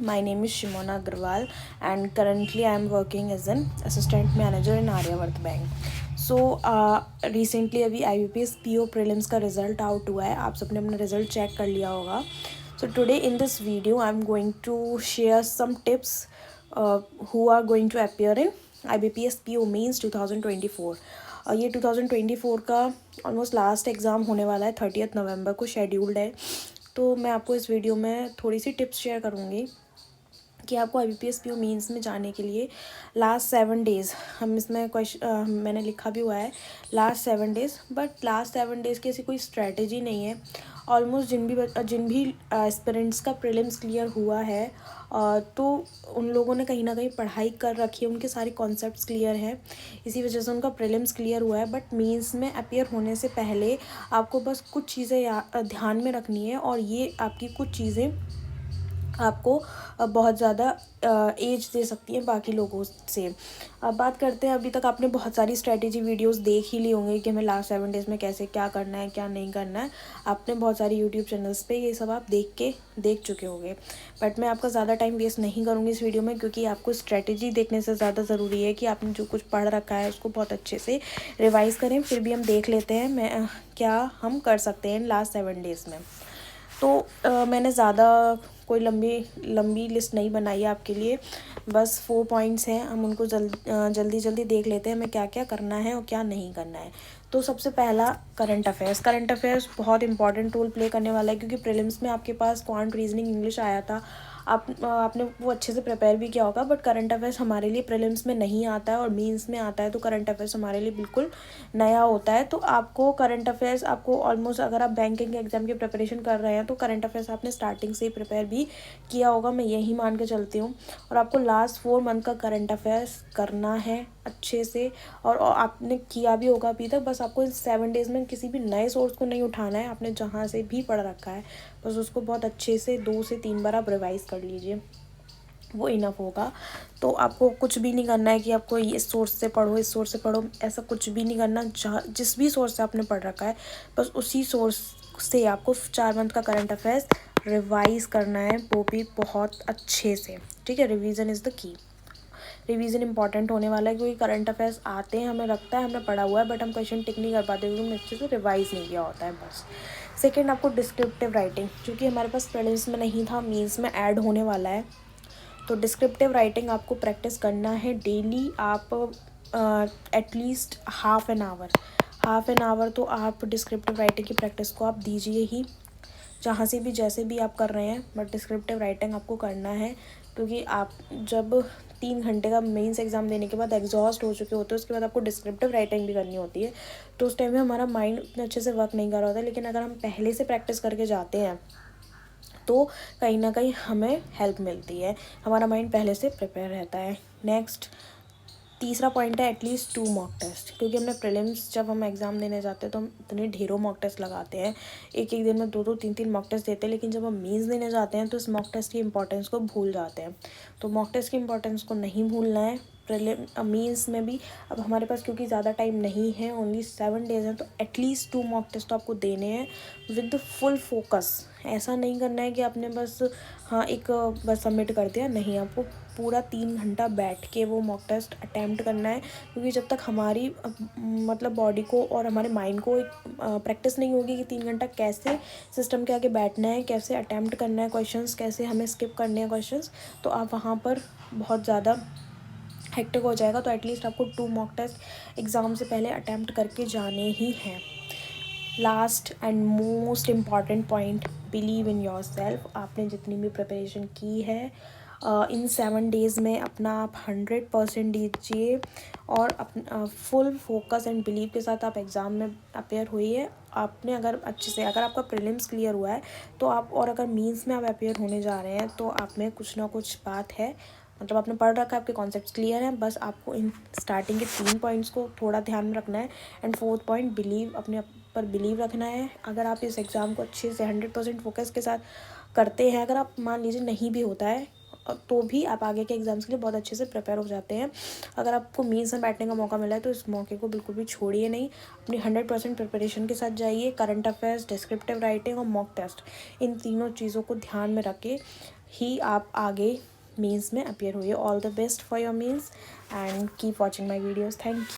My name is Shimona Agrawal and currently I am working as an assistant manager in Aryavart Bank. So recently अभी IBPS PO prelims का result out हुआ है. आप सबने अपना result check कर लिया होगा. So today in this video I am going to share some tips who are going to appear in IBPS PO Mains 2024. ये 2024 का ऑलमोस्ट लास्ट एग्ज़ाम होने वाला है. 30 नवंबर को शेड्यूल्ड है. तो मैं आपको इस वीडियो में थोड़ी सी टिप्स शेयर करूँगी कि आपको IBPS PO मीन्स में जाने के लिए लास्ट 7 डेज़ हम इसमें मैंने लिखा भी हुआ है last 7 days. But last 7 days की ऐसी कोई स्ट्रैटेजी नहीं है. ऑलमोस्ट जिन भी एस्पिरेंट्स का प्रीलिम्स क्लियर हुआ है तो उन लोगों ने कहीं ना कहीं पढ़ाई कर रखी है, उनके सारे कॉन्सेप्ट्स क्लियर हैं, इसी वजह से उनका प्रीलिम्स क्लियर हुआ है. बट मीन्स में अपीयर होने से पहले आपको बस कुछ चीज़ें ध्यान में रखनी है और ये आपकी कुछ चीज़ें आपको बहुत ज़्यादा एज दे सकती हैं बाकी लोगों से. अब बात करते हैं, अभी तक आपने बहुत सारी स्ट्रेटेजी वीडियोस देख ही ली होंगी कि हमें लास्ट 7 डेज़ में कैसे क्या करना है क्या नहीं करना है. आपने बहुत सारी यूट्यूब चैनल्स पे ये सब आप देख चुके होंगे. बट मैं आपका ज़्यादा टाइम वेस्ट नहीं करूँगी इस वीडियो में, क्योंकि आपको स्ट्रेटेजी देखने से ज़्यादा ज़रूरी है कि आपने जो कुछ पढ़ रखा है उसको बहुत अच्छे से रिवाइज़ करें. फिर भी हम देख लेते हैं क्या हम कर सकते हैं लास्ट 7 डेज़ में. तो मैंने ज़्यादा कोई लंबी लिस्ट नहीं बनाई है आपके लिए, बस 4 पॉइंट्स हैं. हम उनको जल्दी देख लेते हैं हमें क्या क्या करना है और क्या नहीं करना है. तो सबसे पहला करंट अफेयर्स बहुत इंपॉर्टेंट रोल प्ले करने वाला है, क्योंकि प्रीलिम्स में आपके पास क्वांट, रीजनिंग, इंग्लिश आया था. आपने वो अच्छे से प्रिपेयर भी किया होगा. बट करंट अफेयर्स हमारे लिए प्रीलिम्स में नहीं आता है और मीन्स में आता है. तो करंट अफेयर्स हमारे लिए बिल्कुल नया होता है. तो आपको करंट अफेयर्स आपको ऑलमोस्ट, अगर आप बैंकिंग के एग्ज़ाम की प्रिपरेशन कर रहे हैं तो करंट अफेयर्स आपने स्टार्टिंग से ही प्रिपेयर भी किया होगा, मैं यही मान के चलती हूँ. और आपको लास्ट 4 मंथ का करंट अफेयर्स करना है अच्छे से, और आपने किया भी होगा अभी तक. बस आपको 7 डेज़ में किसी भी नए सोर्स को नहीं उठाना है. आपने जहाँ से भी पढ़ रखा है बस उसको बहुत अच्छे से 2 से 3 बार आप रिवाइज़ कर लीजिए, वो इनफ होगा. तो आपको कुछ भी नहीं करना है कि आपको इस सोर्स से पढ़ो, ऐसा कुछ भी नहीं करना. जहाँ जिस भी सोर्स से आपने पढ़ रखा है बस उसी सोर्स से आपको 4 मंथ का करंट अफेयर्स रिवाइज़ करना है, वो भी बहुत अच्छे से. ठीक है, revision is the key. Revision important होने वाला है, क्योंकि करंट अफेयर्स आते हैं, हमें लगता है हमने पढ़ा हुआ है, बट हम क्वेश्चन टिक नहीं कर पाते क्योंकि हमने अच्छे से रिवाइज़ नहीं किया होता है बस. सेकेंड, आपको डिस्क्रिप्टिव राइटिंग, क्योंकि हमारे पास प्रीलिम्स में नहीं था, मीन्स में ऐड होने वाला है. तो डिस्क्रिप्टिव राइटिंग आपको प्रैक्टिस करना है डेली. आप एटलीस्ट हाफ एन आवर तो आप डिस्क्रिप्टिव राइटिंग की प्रैक्टिस को आप दीजिए ही, जहाँ से भी जैसे भी आप कर रहे हैं. बट डिस्क्रिप्टिव राइटिंग आपको करना है, क्योंकि आप जब 3 घंटे का मेंस एग्ज़ाम देने के बाद एग्जॉस्ट हो चुके होते हैं, उसके बाद आपको डिस्क्रिप्टिव राइटिंग भी करनी होती है. तो उस टाइम में हमारा माइंड उतने अच्छे से वर्क नहीं कर रहा होता. लेकिन अगर हम पहले से प्रैक्टिस करके जाते हैं तो कहीं ना कहीं हमें हेल्प मिलती है, हमारा माइंड पहले से प्रिपेयर रहता है. नेक्स्ट, तीसरा पॉइंट है एटलीस्ट 2 मॉक टेस्ट, क्योंकि हमने प्रीलिम्स जब हम एग्ज़ाम देने जाते हैं तो हम इतने ढेरों मॉक टेस्ट लगाते हैं, एक दिन में 2 3 मॉक टेस्ट देते हैं. लेकिन जब हम मीन्स देने जाते हैं तो इस मॉक टेस्ट की इंपॉर्टेंस को भूल जाते हैं. तो मॉक टेस्ट की इंपॉर्टेंस को नहीं भूलना है. मीन्स में भी अब हमारे पास क्योंकि ज़्यादा टाइम नहीं है, ओनली 7 डेज़ हैं, तो एटलीस्ट 2 मॉक टेस्ट तो आपको देने हैं विद फुल फोकस. ऐसा नहीं करना है कि आपने बस बस सबमिट कर दिया, नहीं. आपको पूरा 3 घंटा बैठ के वो मॉक टेस्ट अटैम्प्ट करना है, क्योंकि जब तक हमारी मतलब बॉडी को और हमारे माइंड को एक प्रैक्टिस नहीं होगी कि 3 घंटा कैसे सिस्टम के आगे बैठना है, कैसे अटैम्प्ट करना है क्वेश्चंस, कैसे हमें स्किप करने हैं क्वेश्चंस, तो आप वहाँ पर बहुत ज़्यादा हेक्टिक हो जाएगा. तो एटलीस्ट आपको 2 मॉक टेस्ट एग्ज़ाम से पहले अटैम्प्ट करके जाने ही हैं. Last and most important point, believe in your self. आपने जितनी भी प्रिपरेशन की है इन 7 डेज़ में अपना आप 100% दीजिए और अपना फुल फोकस एंड बिलीव के साथ आप एग्ज़ाम में अपेयर हुई. आपने अगर अच्छे से, अगर आपका प्रीलिम्स क्लियर हुआ है तो आप, और अगर मीन्स में आप अपेयर होने जा रहे हैं तो आप में कुछ ना कुछ बात है, मतलब आपने पढ़ रखा है, आपके कॉन्सेप्ट्स क्लियर हैं. बस आपको इन स्टार्टिंग के 3 पॉइंट्स को थोड़ा ध्यान में रखना है. एंड 4th पॉइंट, बिलीव, अपने पर बिलीव रखना है. अगर आप इस एग्ज़ाम को अच्छे से 100% फोकस के साथ करते हैं, अगर आप मान लीजिए नहीं भी होता है तो भी आप आगे के एग्ज़ाम्स के लिए बहुत अच्छे से प्रिपेयर हो जाते हैं. अगर आपको मीन्स में बैठने का मौका मिला है तो इस मौके को बिल्कुल भी छोड़िए नहीं. अपनी 100% प्रिपरेशन के साथ जाइए. करंट अफेयर्स, डिस्क्रिप्टिव राइटिंग और मॉक टेस्ट, इन तीनों चीज़ों को ध्यान में रख के ही आप आगे मीन्स में अपियर हुए। All the best for your means and keep watching my videos. Thank you.